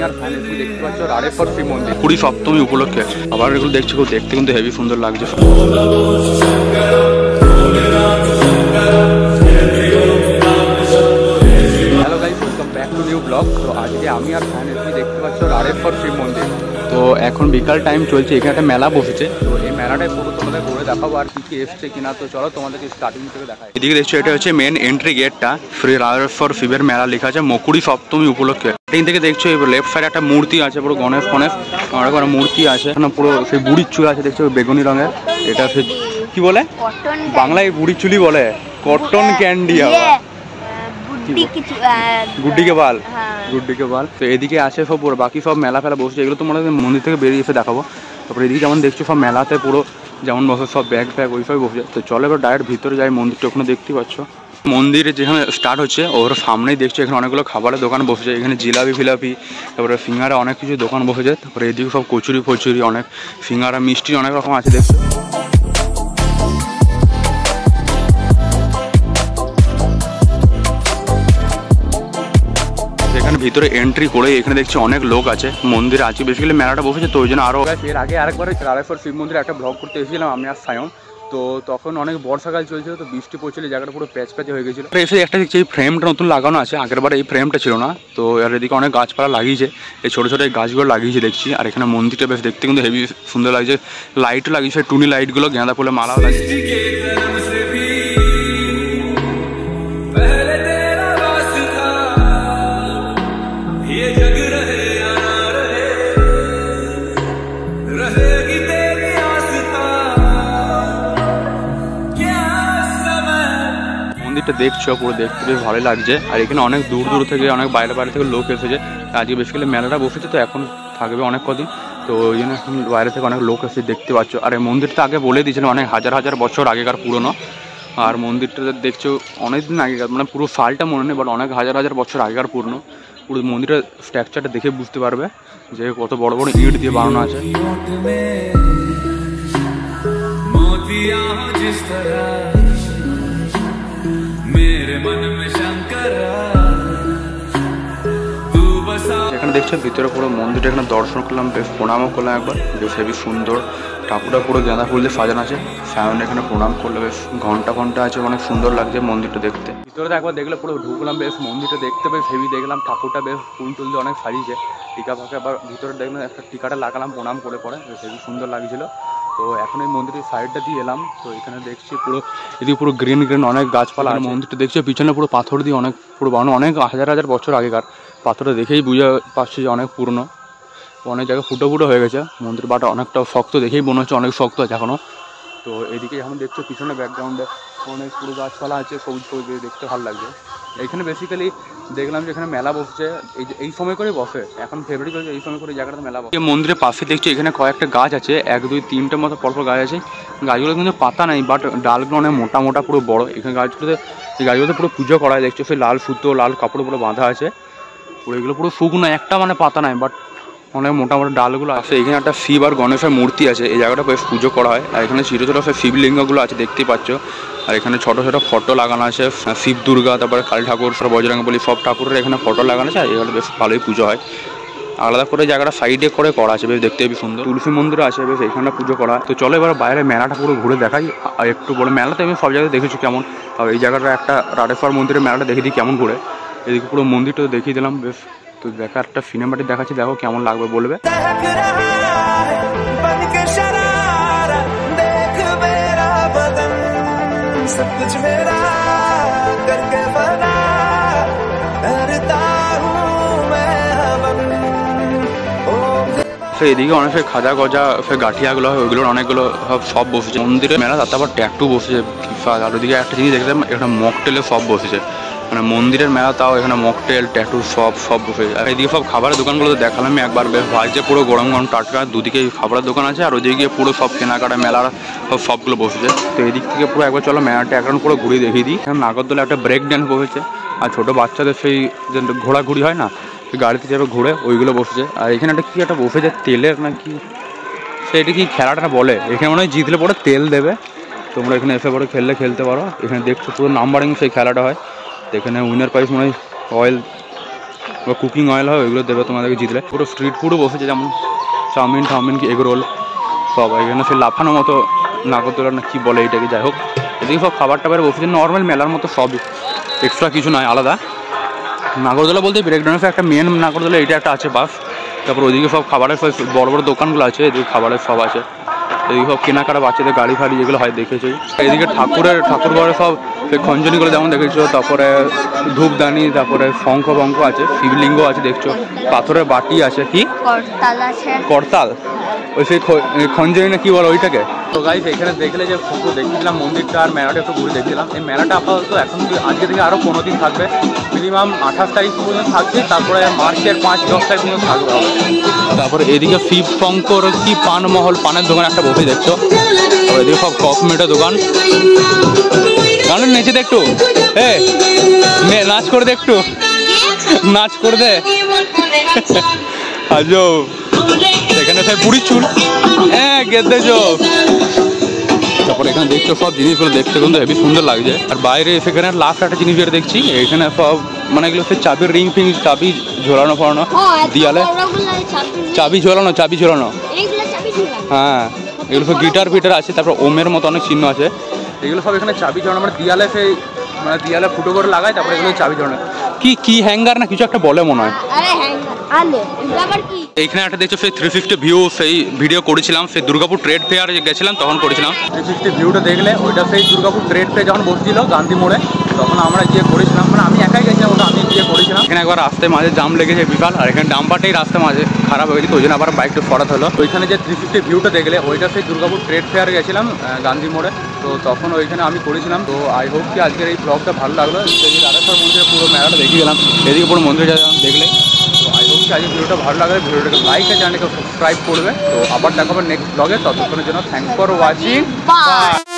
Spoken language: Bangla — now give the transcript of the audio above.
আর ফ্যান এসি দেখতে পাচ্ছ রাড়েশ্বর শিব মন্দির 20 সপ্তমী উপলক্ষে। আবার এগুলো দেখছো কেউ দেখতে কিন্তু হেভি সুন্দর লাগছে। Hello guys, welcome back to new blog. তো আজকে আমি আর ফ্যান এসি দেখতে পাচ্ছ রাড়েশ্বর শিব মন্দির। তো এখন বিকাল টাইম চলছে, এখানে একটা মেলা বসেছে। তো এই মেলাটায় পুরো তোমাদের ঘুরে দেখাবো আর কি এসছে কিনা। তো চলো তোমাদেরকে স্টার্টিং থেকে দেখাই। এদিকে দেখছো এটা হচ্ছে মেন এন্ট্রি গেটটা। শ্রী রাড়েশ্বর শিবের মেলা লেখা আছে 20 সপ্তমী উপলক্ষে। এখান থেকে দেখছো লেফট সাইডে একটা মূর্তি আছে, পুরো গণেশ অনেক মূর্তি আছে। এখানে পুরো সেই বুড়ির চুল আছে দেখছো বেগুনি রঙের। এটা সে কি বলে বাংলায় বুড়ির চুলি বলে, কটন ক্যান্ডি। গুড্ডিকে বাল, গুড্ডিকে বাল। তো এদিকে আছে সব বাকি সব মেলা ফেলা বসছে, এগুলো তোমাদের মন্দির থেকে বেরিয়ে এসে দেখাবো। তারপরে এদিকে যেমন দেখছো সব মেলাতে পুরো যেমন বসে সব ব্যাগ ফ্যাগ ওই সবই বসে। তো চলো এবার ডাইরেক্ট ভিতরে যাই। মন্দিরটা ওখানে দেখতে পাচ্ছ, মন্দিরে যেখানে স্টার্ট হচ্ছে ওর সামনেই দেখছো এখানে অনেকগুলো খাবারের দোকান বসেছে। এখানে জিলাপি ফিলাপি, তারপরে সিঙ্গারা অনেক কিছু দোকান বসেছে। তারপরে এদিকে সব কচুরি ফচুরি, অনেক সিঙ্গারা মিষ্টি অনেক রকম আছে দেখছো। এখানে ভিতরে এন্ট্রি করে এখানে দেখছি অনেক লোক আছে, মন্দির আছে বেসিক্যালি মেলাটা বসেছে। তো ওই জন্য আরও এর আগে আরেকবার রাড়েশ্বর শিব মন্দিরে একটা ব্লগ করতে এসেছিলাম আমি আর সায়ন। তো তখন অনেক বর্ষাকাল চলছিল, তো বৃষ্টি পড়ছিল, জায়গাটা পুরো প্যাচ প্যাচে হয়ে গেছিলো। এসে একটা দেখছি এই ফ্রেমটা নতুন লাগানো আছে, আগেরবার এই ফ্রেমটা ছিল না। তো আর এদিকে অনেক গাছপালা লাগিয়েছে, এই ছোটো ছোটো এই গাছগুলো লাগিয়েছে দেখছি। আর এখানে মন্দিরটা বেশ দেখতে কিন্তু হেভি সুন্দর লাগছে, লাইটও লাগিয়েছে, টুনি লাইটগুলো, গাঁদা ফুলের মালাও লাগিয়েছে। মন্দিরটা দেখছো পুরো দেখতে বেশ ভালোই লাগছে। আর এখানে অনেক দূর দূর থেকে অনেক বাইরে বাইরে থেকে লোক এসেছে। আজকে বেসিক্যালি মেলাটা বসেছে, তো এখন থাকবে অনেক কদিন। তো ওই জন্য এখন বাইরে থেকে অনেক লোক এসে দেখতে পাচ্ছ। আর এই মন্দিরটা আগে বলে দিয়েছিলাম অনেক হাজার হাজার বছর আগেকার পুরনো। আর মন্দিরটা দেখছো অনেক দিন আগেকার, মানে পুরো সালটা মনে নেই, বাট অনেক হাজার হাজার বছর আগেকার পুরনো। পুরো মন্দিরের স্ট্রাকচারটা দেখে বুঝতে পারবে যে কত বড় বড় ইট দিয়ে বানানো আছে। এখানে দেখছো ভিতরে পুরো মন্দিরটা এখানে দর্শন করলাম, বেশ প্রণামও করলাম একবার, বেশ হেবি সুন্দর। ঠাকুরটা পুরো গাঁদা ফুল দিয়ে সাজানো আছে। সায়ন এখানে প্রণাম করলে বেশ ঘন্টা ঘন্টা আছে, অনেক সুন্দর লাগছে মন্দিরটা দেখতে। ভিতরে একবার দেখলে পুরো ঢুকলাম, বেশ মন্দিরটা দেখতে বেশ হেভি দেখলাম। ঠাকুরটা বেশ ফুল টুল দিয়ে অনেক সাজিয়েছে, টিকা ফাঁকা। আবার ভিতরে দেখলাম একটা টিকাটা লাগালাম প্রণাম করে পরে, বেশ হেভি সুন্দর লাগছিল। তো এখন এই মন্দিরের সাইডটা দিয়ে এলাম। তো এখানে দেখছি পুরো এদিকে পুরো গ্রিন গ্রিন অনেক গাছপালা। আর মন্দিরটা দেখছি পিছনে পুরো পাথর দিয়ে অনেক পুরো বানানো, অনেক হাজার হাজার বছর আগেকার। পাথরটা দেখেই বুঝে পাচ্ছি যে অনেক পুরনো, অনেক জায়গায় ফুটো ফুটো হয়ে গেছে মন্দির, বাট অনেকটা শক্ত দেখেই মনে হচ্ছে অনেক শক্ত আছে এখনও। তো এদিকে যেমন দেখছো পিছনে ব্যাকগ্রাউন্ডে অনেক পুরো গাছপালা আছে, সবুজ সবুজ দেখতে ভালো লাগছে। এখানে বেসিক্যালি দেখলাম যে এখানে মেলা বসছে, এই সময় করে বসে, এখন ফেব্রুয়ারি চলছে, এই সময় করে জায়গাটা মেলা বসে। মন্দিরের পাশে দেখছি এখানে কয়েকটা গাছ আছে, 1 2 3টে মতো পরপর গাছ আছে। গাছগুলো কিন্তু পাতা নেই, বাট ডালগুলো অনেক মোটা মোটা পুরো বড়। এখানে গাছগুলোতে এই গাছগুলোতে পুরো পুজো করা হয় দেখছো, সেই লাল সুতো লাল কাপড় পুরো বাঁধা আছে পুরো। এগুলো পুরো শুকনো, একটা মানে পাতা নাই, বাট অনেক মোটামুটি ডালগুলো আছে। এখানে একটা শিব আর গণেশের মূর্তি আছে, এই জায়গাটা বেশ পুজো করা হয়। আর এখানে ছোটো ছোটো শিবলিঙ্গগুলো আছে দেখতেই পাচ্ছ। আর এখানে ছোটো ছোটো ফটো লাগানো আছে, শিব দুর্গা, তারপরে কালী ঠাকুর, বজরঙ্গবলী, সব ঠাকুরের এখানে ফটো লাগানো আছে। আর এখানে বেশ ভালোই পুজো হয়। আলাদা করে জায়গাটা সাইডে করে করা আছে, বেশ দেখতে বেশ সুন্দর। তুলসী মন্দির আছে, বেশ এখানটা পুজো করা হয়। তো চলো এবার বাইরে মেলাটা পুরো ঘুরে দেখাই। আর একটু বড় মেলাতে আমি সব জায়গায় দেখেছি কেমন, আর এই জায়গাটা একটা রাড়েশ্বর মন্দিরের মেলাটা দেখে দিই কেমন ঘুরে। এদিকে পুরো মন্দিরটা দেখিয়ে দিলাম বেশ। তো দেখা একটা সিনেমাটিক দেখাচ্ছি, দেখো কেমন লাগবে বলবে। এদিকে অনেক খাজা গজা গাঠিয়াগুলো হয়, ওইগুলোর অনেকগুলো সব বসেছে মন্দিরের মেলা। তারপর ট্যাটু বসেছে, আর ওদিকে একটা জিনিস দেখলাম এখানে মকটেলে সব বসেছে, মানে মন্দিরের মেলা, তাও এখানে মকটেল ট্যাটু সব বসেছে। আর এদিকে সব খাবারের দোকানগুলো দেখালাম একবার, বেশ ভাজছে পুরো গরম গরম টাটকা। দুদিকে খাবারের দোকান আছে, আর ওইদিকে পুরো সব কেনাকাটা মেলার সবগুলো বসেছে। তো এদিক থেকে পুরো একবার চলো মেলাটা এখন পুরো ঘুরে দেখিয়ে দিই। এখানে নাগরদোলা একটা ব্রেক ড্যান্স বসেছে, আর ছোটো বাচ্চাদের সেই যে ঘোরাঘুরি হয় না, গাড়িতে যাবে ঘুরে, ওইগুলো বসেছে। আর এখানে একটা কি একটা বসেছে তেলের নাকি, সেটা কি খেলাটা বলে, এখানে মনে হয় জিতলে পরে তেল দেবে। তোমরা এখানে এসে পরে খেলতে পারো। এখানে দেখছো পুরো নাম্বারিং সেই খেলাটা হয়। এখানে উইনার প্রাইজ মনে হয় অয়েল বা কুকিং অয়েল হয় ওইগুলো দেবে তোমাদেরকে জিতলে। পুরো স্ট্রিট ফুডও বসেছে, যেমন চাউমিন টাউমিন এগ রোল সব। এখানে সে লাফানোর মতো নাগরদোলা না কি বলে এইটাকে, যাই হোক এদিকে সব খাবার টাবার বসেছে নর্মাল মেলার মতো, সবই এক্সট্রা কিছু নয় আলাদা। নাগরদোলা বলতে ব্রেক ডান্সের একটা মেন নাগরদোলা এইটা একটা আছে বাস। তারপর ওইদিকে সব খাবারের সব বড় বড় দোকানগুলো আছে, এদিকে খাবারের সব আছে। এদিকে সব কেনাকাটা বাচ্চাদের গাড়ি ফাড়ি যেগুলো হয় দেখেছি। এদিকে ঠাকুর ঘরে সব খঞ্জনিগুলো যেমন দেখেছো, তারপরে ধূপদানি, তারপরে শঙ্খ বঙ্ক আছে, শিবলিঙ্গ আছে দেখছো, পাথরের বাটি আছে, কি করতাল ওই সেই খঞ্জনি না কি বলো ওইটাকে। তো গাইস এখানে দেখলে যে ফটো দেখছিলাম মন্দিরটা আর মেলাটা একটু ঘুরে দেখছিলাম। এই মেলাটা আপাতত এখন আজকে থেকে আরও 15 দিন থাকবে, মিনিমাম 28 তারিখ পর্যন্ত থাকবে, তারপরে মার্চের 5-10 তারিখ পর্যন্ত থাকবে। তারপরে এদিকে শিব শঙ্কর কি পানমহল পানের দোকান একটা বসে দেখছো, এদিকে সব কসমেটের দোকান। গান নেচে দে একটু, নাচ করে দে একটু, নাচ করে দে। আজো এখানে সব পুরীর চুল, গেদে চোখ। তারপর এখানে দেখছো সব জিনিসগুলো দেখতে কিন্তু হেবি সুন্দর লাগছে। আর বাইরে সেখানে লাস্ট একটা জিনিস যেটা দেখছি, এখানে সব মানে এগুলো হচ্ছে চাবির রিং ফিং, চাবি ঝোলানো ফোলানো দিয়ালে, চাবি ঝোলানো হ্যাঁ, এগুলো সব গিটার ফিটার আছে। তারপর ওমের মতো অনেক চিহ্ন আছে, এগুলো সব এখানে চাবি ঝোলানো, মানে দিয়ালে সেই মানে দিয়ালে ফুটো করে লাগায়, তারপরে এগুলো চাবি ঝোলানো। কি হ্যাঙ্গার না কিছু একটা বলে মনে হয়। এইখানে একটা দেখছো সেই 360 ভিউ, সেই ভিডিও করেছিলাম সেই দুর্গাপুর ট্রেড ফেয়ার গেছিলাম তখন করেছিলাম। 360 ভিউটা দেখলে ওইটা সেই দুর্গাপুর ট্রেড ফেয়ার যখন বসছিল গান্ধী মোড়ে, তখন আমরা গিয়ে করেছিলাম, মানে আমি একাই গেছিলাম, ওটা আমি গিয়ে করেছিলাম। এখানে একবার রাস্তায় মাঝে জাম লেগেছে বিশাল, আর এখানে ডাম্পারটাই রাস্তায় মাঝে খারাপ হয়ে গেছে, ওই জন্য আবার বাইকটা সরাতে হলো। ওইখানে যে 360 ভিউটা দেখলে ওইটা সেই দুর্গাপুর ট্রেড ফেয়ার গেছিলাম গান্ধী মোড়ে, তো তখন ওইখানে আমি করেছিলাম। তো আই হোপ কি আজকের এই ব্লগটা ভালো লাগলো। রাধেশ্বর মন্দিরের পুরো মেলাটা দেখিয়ে গেলাম, এদিকে পুরো মন্দিরে যাচ্ছিলাম দেখলে। তো আই হোপ কি আজকের ভিডিওটা ভালো লাগলে ভিডিওটাকে লাইক আর চ্যানেলকে সাবস্ক্রাইব করবে। তো আবার দেখাবো নেক্সট ব্লগে, ততক্ষণের জন্য থ্যাংকস ফর ওয়াচিং, বাই।